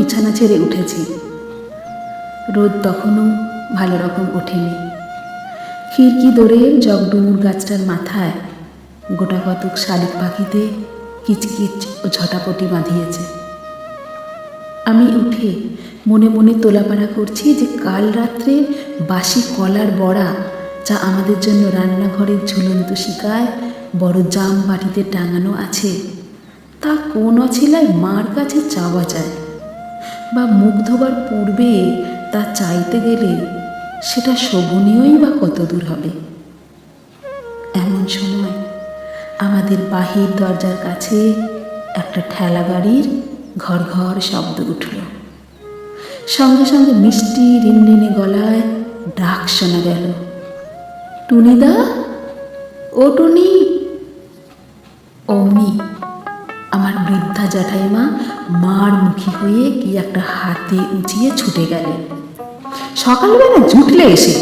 বিছানা ছেড়ে উঠেছি। রোদ তখনও ভালো রকম ওঠেনি। খিড়কি দোরের জগডুমুর গাছটার মাথায় গোটা কতক শালিক পাখিতে কিচকিচ ও ঝটাপটি বাঁধিয়েছে। আমি উঠে মনে মনে তোলাপাড়া করছি যে কাল রাত্রে বাসি কলার বড়া, যা আমাদের জন্য রান্নাঘরের ঝুলন্ত শিকায় বড় জাম বাটিতে টাঙানো আছে, তা কোন অছিলায় মার কাছে চাওয়া যায়, বা মুখ ধোবার পূর্বে তা চাইতে গেলে সেটা শোভনীয়ই বা কত দূর হবে। এমন সময় আমাদের বাহির দরজার কাছে একটা ঠেলা গাড়ির ঘর ঘর শব্দ উঠল। সঙ্গে সঙ্গে মিষ্টি রিনরিনে গলায় ডাক শোনা গেল, টুনিদা, ও টুনি। অমনি আমার বৃদ্ধা জ্যাঠাইমা মার মুখী হয়ে কি একটা হাতে উঁচিয়ে ছুটে গেলেন। সকালবেলা জুটলে এসে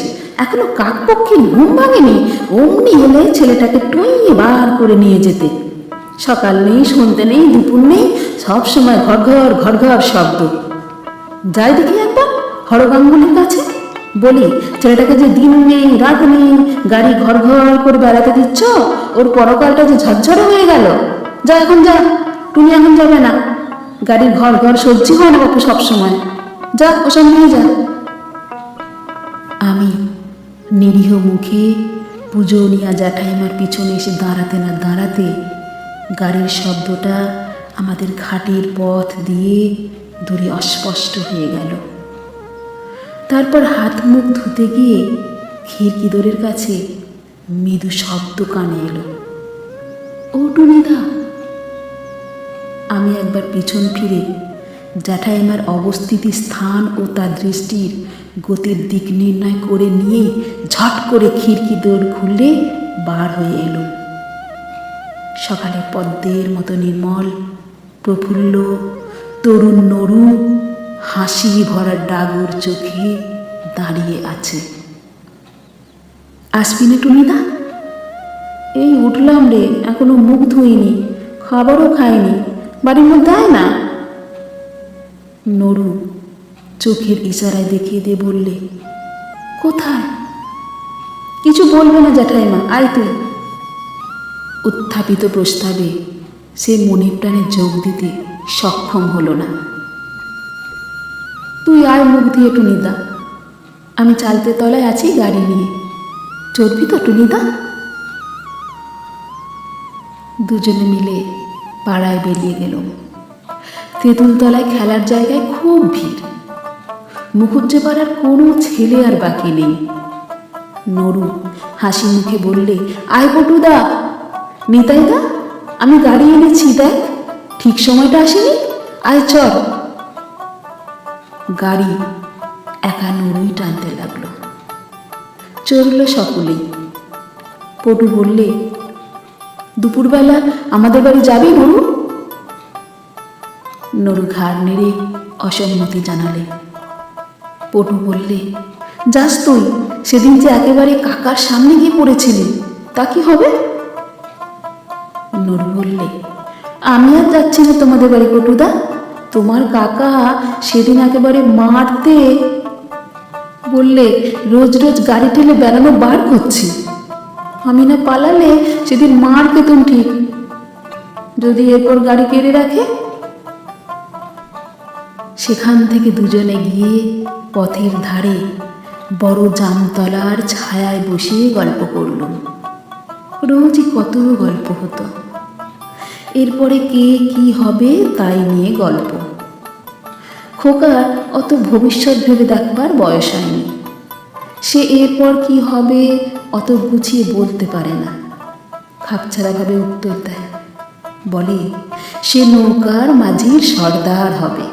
এখনো কাকপক্ষী ঘুম ভাঙেনি, অমনি এলে ছেলেটাকে টুইয়ে বার করে নিয়ে যেতে। সকাল নেই, সন্ধ্যে নেই, দুপুর নেই, সব সময় ঘর ঘর ঘর ঘর শব্দ। যাই দেখি একবার হরগাঙ্গুলির কাছে, বলি, ছেলেটাকে যে দিন নেই রাত নেই গাড়ি ঘর ঘর করে বেড়াতে দিচ্ছ, ওর পরকালটা যে ঝরঝরে হয়ে গেল। যা এখন যা, টুনি এখন যাবে না, গাড়ির ঘর ঘর সবজি হয় না বাপু সবসময়, যা ওসব নিয়ে যা। আমি নিরীহ মুখে পূজনীয়া জ্যাঠাইমার পিছনে এসে দাঁড়াতে না দাঁড়াতে গাড়ির শব্দটা আমাদের ঘাটের পথ দিয়ে দূরে অস্পষ্ট হয়ে গেল। তারপর হাত মুখ ধুতে গিয়ে খিড়কি দোরের কাছে মৃদু শব্দ কানে এলো, ও টুনিদা। আমি একবার পিছন ফিরে জ্যাঠাইমার অবস্থিতি স্থান ও তার দৃষ্টির গতির দিক নির্ণয় করে নিয়ে ঝট করে খিড়কি দোর খুললে বার হয়ে এলো। সকালে পদ্মের মতো নির্মল, প্রফুল্ল, তরুণ নরু, হাসি ভরা ডাগর চোখে দাঁড়িয়ে আছে। আসবি না টুনিদা? এই উঠলাম রে, এখনো মুখ ধুইনি, খাবারও খাইনি, বাড়ির মধ্যে আয় না। নরু চোখের ইশারায় দেখিয়ে দিয়ে বললে, কোথায়? কিছু বলবে না জ্যাঠাইমা, আয় তুই। উত্থাপিত প্রস্তাবে সে মনের প্রাণে যোগ দিতে সক্ষম হলো না। তুই আয় মুখ দিয়ে টুনিদা, আমি চালতে তলায় আছি গাড়ি নিয়ে, চলবি তো টুনিদা? দুজনে মিলে পাড়ায় বেরিয়ে গেল। তেঁতুলতলায় খেলার জায়গায় খুব ভিড়। মুখুজ্জেপাড়ার কোনো ছেলে আর বাকি নেই। নরু হাসি মুখে বললে, আয় পটুদা, নিতাইদা, আমি গাড়ি এনেছি, দেখ ঠিক সময়টা আসেনি, আয় চল। গাড়ি একা নরুই টানতে লাগলো। চলল সকলেই। পটু বললে, দুপুরবেলা আমাদের বাড়ি যাবি নরু? নরু ঘাড় নেড়ে অসম্মতি জানালে। পটু বললে, যাস তুই, সেদিন যে একেবারে কাকার সামনে গিয়ে পড়েছিলি, তা কি হবে? নরু বললে, আমি আর যাচ্ছি না তোমাদের বাড়ি পটুদা, তোমার কাকা সেদিন একেবারে মারতে বললে রোজ রোজ গাড়ি ঠেলে বেড়ানো বার করছি, আমি না পালালে সেদিন মার পেতুম ঠিক, যদি এরপর গাড়ি কেড়ে রাখে। সেখান থেকে দুজনে গিয়ে পথের ধারে বড় জামতলার ছায়ায় বসে গল্প করলুম। রোজই কত গল্প হতো। এরপরে কে কি হবে তাই নিয়ে গল্প। খোকার অত ভবিষ্যৎ ভেবে দেখবার বয়স হয়নি। সে এরপর কি হবে অত গুছিয়ে বলতে পারে না, খাপছাড়াভাবে উত্তর দেয়। বলে সে নৌকার মাঝির সর্দার হবে,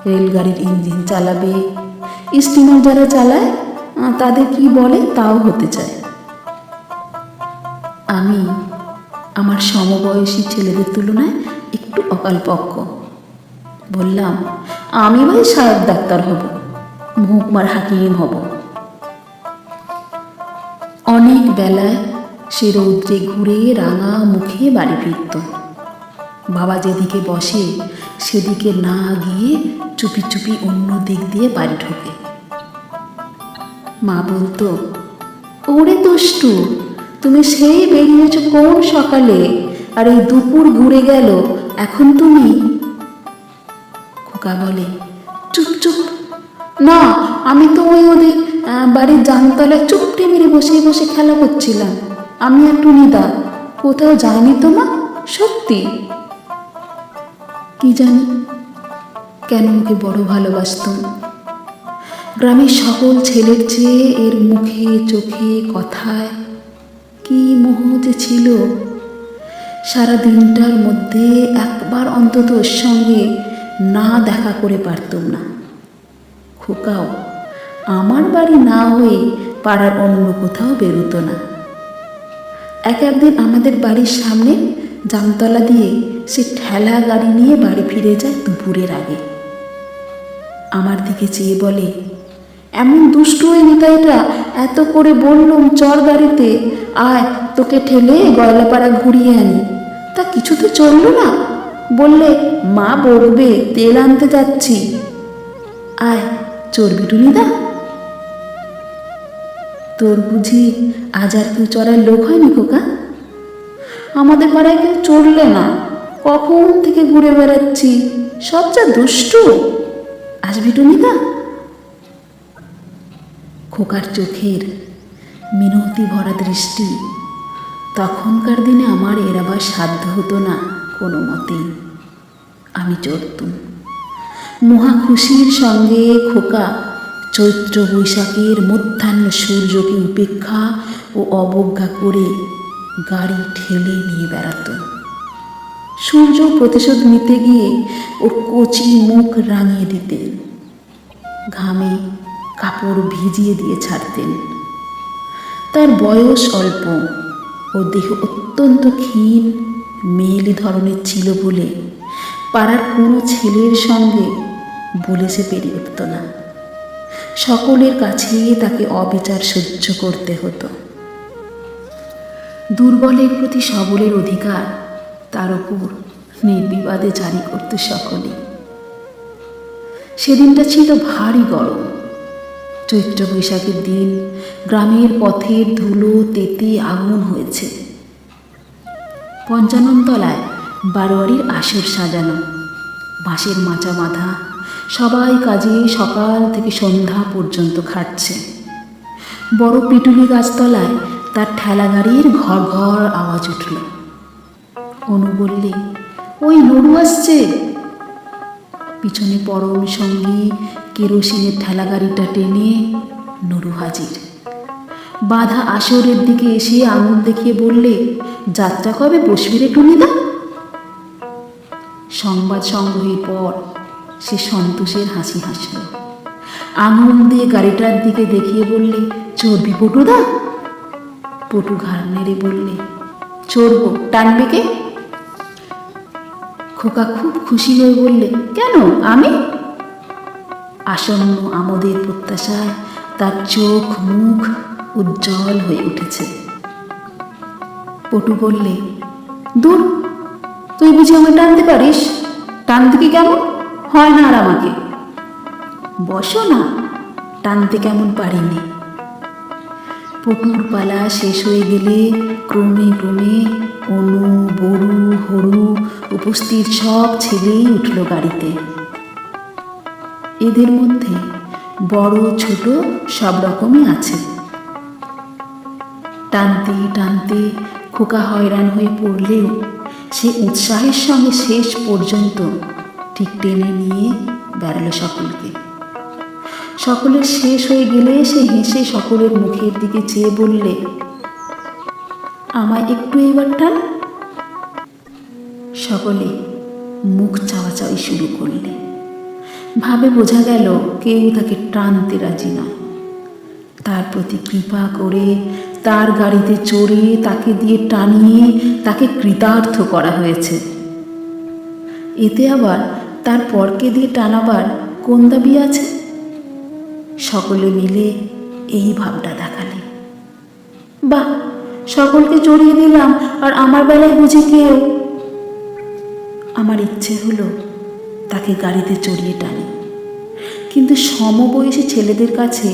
রেলগাড়ির ইঞ্জিন চালাবে, স্টিমার যারা চালায় তাদের কি বলে তাও হতে চায়। আমি আমার সমবয়সী ছেলেদের তুলনায় একটু অকালপক্ষ। বললাম, আমি ভাই সাহেব ডাক্তার হব, মহকুমার হাকিম হব। অনেক বেলায় সে রৌদ্রে ঘুরে রাঙা মুখে বাড়ি ফিরত। বাবা যেদিকে বসে সেদিকে না গিয়ে চুপি চুপি অন্য দিক দিয়ে বাড়ি ঢোকে। মা বলতো, ওরে দুষ্টু, তুমি সেই বেরিয়েছ কোন সকালে, আর এই দুপুর ঘুরে গেল এখন তুমি। খোকা বলে, চুপ চুপ, না আমি তো ওদের বাড়ির জানতলায় চুপটি মেরে বসে বসে খেলা করছিলাম। আমি আর টুনিদা কোথাও যাইনি তো মা, সত্যি। কি জানি কেন ওকে বড় ভালোবাসতাম। গ্রামের সকল ছেলের চেয়ে এর মুখে চোখে কথায় কি মোহ যে ছিল। সারা দিনটার মধ্যে একবার অন্তত ওর সঙ্গে না দেখা করে পারতুম না। খোকাও আমার বাড়ি না হয়ে পাড়ার অন্য কোথাও বেরোতো না। একদিন আমাদের বাড়ির সামনে জামতলা দিয়ে সে ঠেলা গাড়ি নিয়ে বাড়ি ফিরে যায় দুপুরের আগে। আমার দিকে চেয়ে বলে, এমন দুষ্টু ওই নিতাইটা, এত করে বললুম চর গাড়িতে আয়, তোকে ঠেলে গয়লাপাড়া ঘুরিয়ে আনি, তা কিছু তো চলল না। বললে মা বলবে তেল আনতে যাচ্ছি, আয় চড়বি টুনিদা। তোর বুঝি আজ আর কেউ চড়ার লোক হয়নি খোকা? আমাদের পাড়ায় কেউ চড়লে না, কখন থেকে ঘুরে বেড়াচ্ছি, সব যা দুষ্টু। আসবি টুনিদা? খোকার চোখের মিনতি ভরা দৃষ্টি। তখনকার দিনে আমার এড়াবার সাধ্য হতো না কোনো মতেই। আমি চড়তুম মহা খুশির সঙ্গে। খোকা চৈত্র বৈশাখের মধ্যাহ্ন সূর্যকে উপেক্ষা ও অবজ্ঞা করে গাড়ি ঠেলে নিয়ে বেড়াত। সূর্য প্রতিশোধ নিতে গিয়ে ওর কচি মুখ রাঙিয়ে দিতেন, ঘামে কাপড় ভিজিয়ে দিয়ে ছাড়তেন। তার বয়স অল্প ও দেহ অত্যন্ত ক্ষীণ মেয়েলি ধরনের ছিল বলে পাড়ার কোনো ছেলের সঙ্গে বলে সে পেরিয়ে উঠত না। সকলের কাছে তাকে অবিচার সহ্য করতে হতো। দুর্বলের প্রতি সবলের অধিকার তার উপর নির্বিবাদে জারি করত সকলে। সেদিনটা ছিল ভারী গরম। চৈত্র বৈশাখের দিন গ্রামের পথের ধুলো তেতে আগুন হয়েছে। পঞ্চাননতলায় বারোয়ারির আসর সাজানো, বাঁশের মাচা বাঁধা, সবাই কাজে সকাল থেকে সন্ধ্যা পর্যন্ত খাটছে। বড় পিটুলি গাছতলায় তার ঠেলা গাড়ির ঘর ঘর আওয়াজ উঠল। অনু বললে, ওই নড়ু আসছে। পিছনে পরম সঙ্গী কেরোসিনের ঠেলা গাড়িটা টেনে নড়ু হাজির। বাঁধা আসরের দিকে এসে আঙুল দেখিয়ে বললে, যাত্রা কবে বসবি রে টুনিদা? সংবাদ সংগ্রহের পর সে সন্তোষের হাসি হাসল। আঙুল দিয়ে গাড়িটার দিকে দেখিয়ে বললে, চড়বি পটুদা? পটু ঘাড় নেড়ে বললে, চড়ব, টানবে কে? খোকা খুব খুশি হয়ে বললে, কেন আমি? আসন্ন আমোদের প্রত্যাশায় তার চোখ মুখ উজ্জ্বল হয়ে উঠেছে। পটু বললে, দূর, তুই বুঝি আমায় টানতে পারিস? টানতে কি কেমন হয় না আর আমাকে? বসো না, টানতে কেমন পারিনি। পটুর পালা শেষ হয়ে গেলে ক্রমে ক্রমে অনু, বড়ু, হরু উপস্থিত সব ছেলেই উঠল গাড়িতে। এদের মধ্যে বড় ছোট সব রকমই আছে। টানতে টানতে খোকা হয়রান হয়ে পড়লেও সে উৎসাহের সঙ্গে শেষ পর্যন্ত ঠিক টেনে নিয়ে বেড়ালো সকলকে। সকলের শেষ হয়ে গেলে সে হেসে সকলের মুখের দিকে চেয়ে বললে, আমায় একটু এবার টান। সকলে মুখ চাওয়াচাওয়ি শুরু করলে। ভাবে বোঝা গেল কেউ তাকে টানতে রাজি নয়। তার প্রতি কৃপা করে তার গাড়িতে চড়ে তাকে দিয়ে টানিয়ে তাকে কৃতার্থ করা হয়েছে। এতে আবার তার পরকে দিয়ে টানাবার কোন দাবি আছে? সকলে মিলে এই ভাবটা দেখালে। বাহ, সকলকে চড়িয়ে দিলাম আর আমার বেলায় বুঝি কেউ? আমার ইচ্ছে হলো তাকে গাড়িতে চড়িয়ে টানি, কিন্তু সমবয়সী ছেলেদের কাছে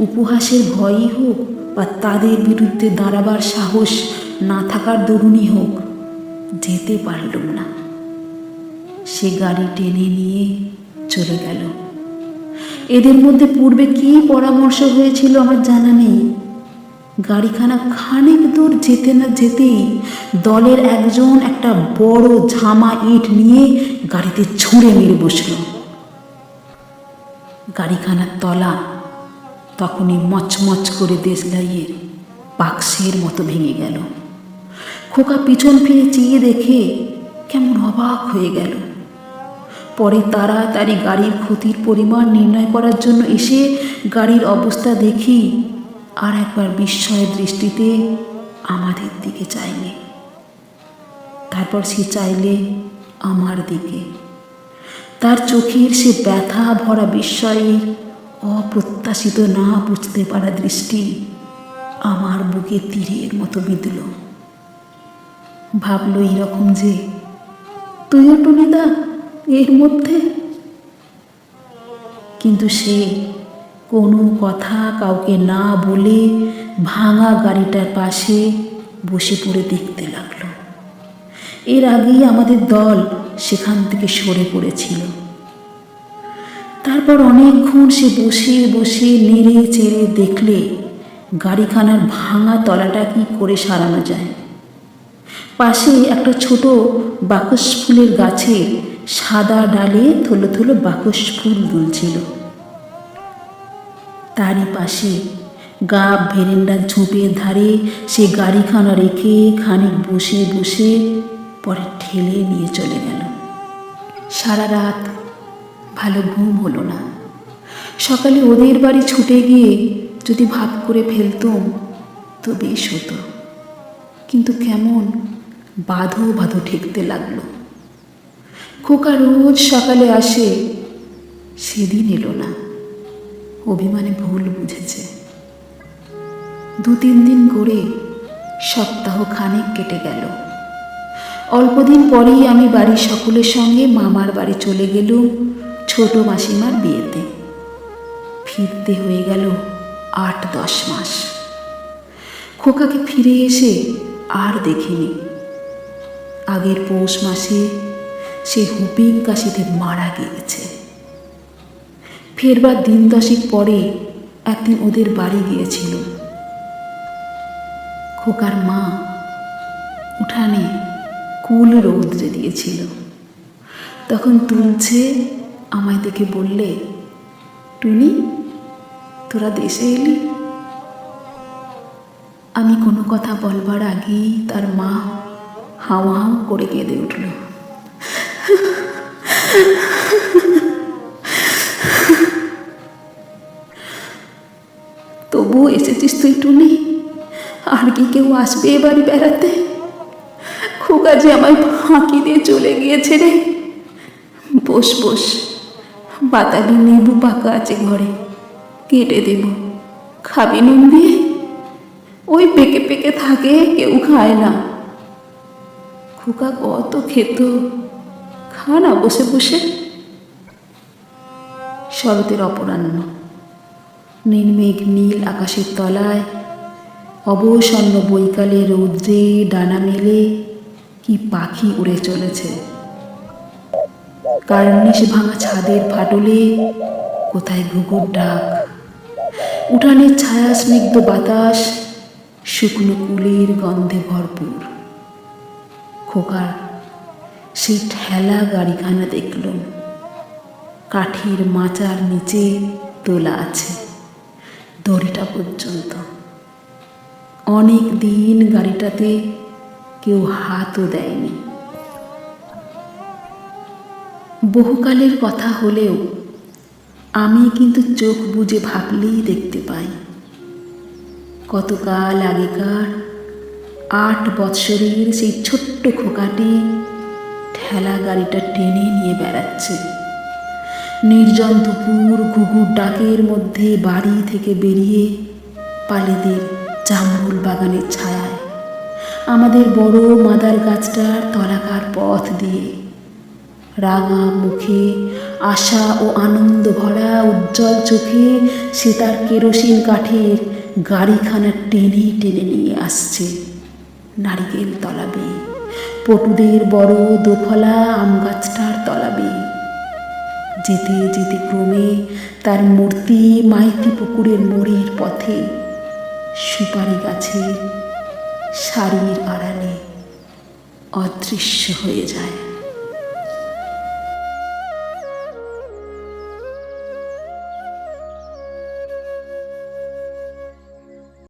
উপহাসের ভয়ই হোক বা তাদের বিরুদ্ধে দাঁড়াবার সাহস না থাকার দরুনই হোক, যেতে পারলুম না। সে গাড়ি টেনে নিয়ে চলে গেল। এদের মধ্যে পূর্বে কী পরামর্শ হয়েছিল আমার জানা নেই। গাড়িখানা খানিক দূর যেতে না যেতেই দলের একজন একটা বড় ঝামা ইট নিয়ে গাড়িতে ছুঁড়ে মেরে বসল। গাড়িখানার তলা তখনই মচমচ করে দেশলাইয়ের বাক্সের মতো ভেঙে গেল। খোকা পিছন ফিরে চেয়ে দেখে কেমন অবাক হয়ে গেল। পরে তাড়াতাড়ি গাড়ির ক্ষতির পরিমাণ নির্ণয় করার জন্য এসে গাড়ির অবস্থা দেখি আর একবার বিস্ময়ের দৃষ্টিতে আমাদের দিকে চাইলে। তারপর সে চাইলে আমার দিকে। তার চোখের সে ব্যথা ভরা বিস্ময়ের অপ্রত্যাশিত না বুঝতে পারা দৃষ্টি আমার বুকে তীরের মতো বিঁধল। ভাবল এরকম যে তুইও টুনিদা এর মধ্যে। কিন্তু সে কোনো কথা কাউকে না বলে ভাঙা গাড়িটার পাশে বসে পড়ে দেখতে লাগলো। এর আগেই আমাদের দল সেখান থেকে সরে পড়েছিল। তারপর অনেকক্ষণ সে বসে বসে নেড়ে চেড়ে দেখলে গাড়িখানার ভাঙা তলাটা কি করে সারানো যায়। পাশে একটা ছোট বাকস ফুলের গাছে সাদা ডালে থলো থলো বাকস ফুল দুলছিল। তারই পাশে গাব ভেরেন্ডার ঝোপের ধারে সে গাড়িখানা রেখে খানিক বসে বসে পরে ঠেলে নিয়ে চলে গেল। সারা রাত ভালো ঘুম হলো না। সকালে ওদের বাড়ি ছুটে গিয়ে যদি ভাব করে ফেলতুম তো বেশ হতো, কিন্তু কেমন বাঁধো বাঁধো ঠেকতে লাগলো। খোকা রোজ সকালে আসে, সেদিন এলো না। অভিমানে ভুল বুঝেছে। 2-3 দিন করে সপ্তাহ খানেক কেটে গেল। অল্পদিন পরেই আমি বাড়ির সকলের সঙ্গে মামার বাড়ি চলে গেলুম ছোট মাসিমার বিয়েতে। ফিরতে হয়ে গেল 8-10 মাস। খোকাকে ফিরে এসে আর দেখিনি। আগের পৌষ মাসে সে হুপিং কাশিতে মারা গিয়েছে। ফেরবার দিন 10 পরে একদিন ওদের বাড়ি গিয়েছিল। খোকার মা উঠানে কুল রৌদ্রে দিয়েছিল। তখন তুলছে আমায় দেখে বললে, টুনি তোরা দেশে এলি? আমি কোনো কথা বলবার আগেই তার মা হাউ হাউ করে কেঁদে উঠল। তবু এসেছিস তুই টুনি? আর কি কেউ আসবে এবারে বেড়াতে? খোকা যে আমায় ফাঁকি দিয়ে চলে গিয়েছে রে। বস বস, বাতাবি লেবু পাকা আছে ঘরে, কেটে দেব, খাবি নুন দিয়ে? ওই পেকে পেকে থাকে, কেউ খায় না। খোকা কত খেত, খা না বসে বসে। শরতের অপরাহ্ন, নির্মেঘ নীল আকাশের তলায় অবসন্ন বৈকালে রৌদ্রে ডানা মেলে কি পাখি উড়ে চলেছে। কার্নিশ ভাঙা ছাদের ফাটলে কোথায় ঘুঘুর ডাক। উঠানের ছায়া স্নিগ্ধ বাতাস শুকনো কুলের গন্ধে ভরপুর। খোকার সেই ঠেলা গাড়িখানা দেখলুম, কাঠির মাচার নিচে তোলা আছে দড়িটা পর্যন্ত। অনেক দিন গাড়িটাতে কেউ হাতও দেয়নি। বহুকালের কথা হলেও আমি কিন্তু চোখ বুজে ভাবলেই দেখতে পাই। কতকাল আগেকার 8 বৎসরের সেই ছোট্ট খোকাটি ঠেলা গাড়িটা টেনে নিয়ে বেড়াচ্ছে। নির্জন দুপুর ঘুঘুর ডাকের মধ্যে বাড়ি থেকে বেরিয়ে পালেদের জামরুল বাগানের ছায়ায় আমাদের বড় মাদার গাছটার তলাকার পথ দিয়ে রাঙা মুখে, আশা ও আনন্দ ভরা উজ্জ্বল চোখে সে তার কেরোসিন কাঠের গাড়িখানা টেনে টেনে নিয়ে আসছে নারিকেল তলা বেয়ে, পটুদের বড় দোফলা আম গাছটার তলা বেয়ে। যেতে যেতে ক্রমে তার মূর্তি মাইতি পুকুরের মোড়ের পথে সুপারি গাছের সারির আড়ালে অদৃশ্য হয়ে যায়।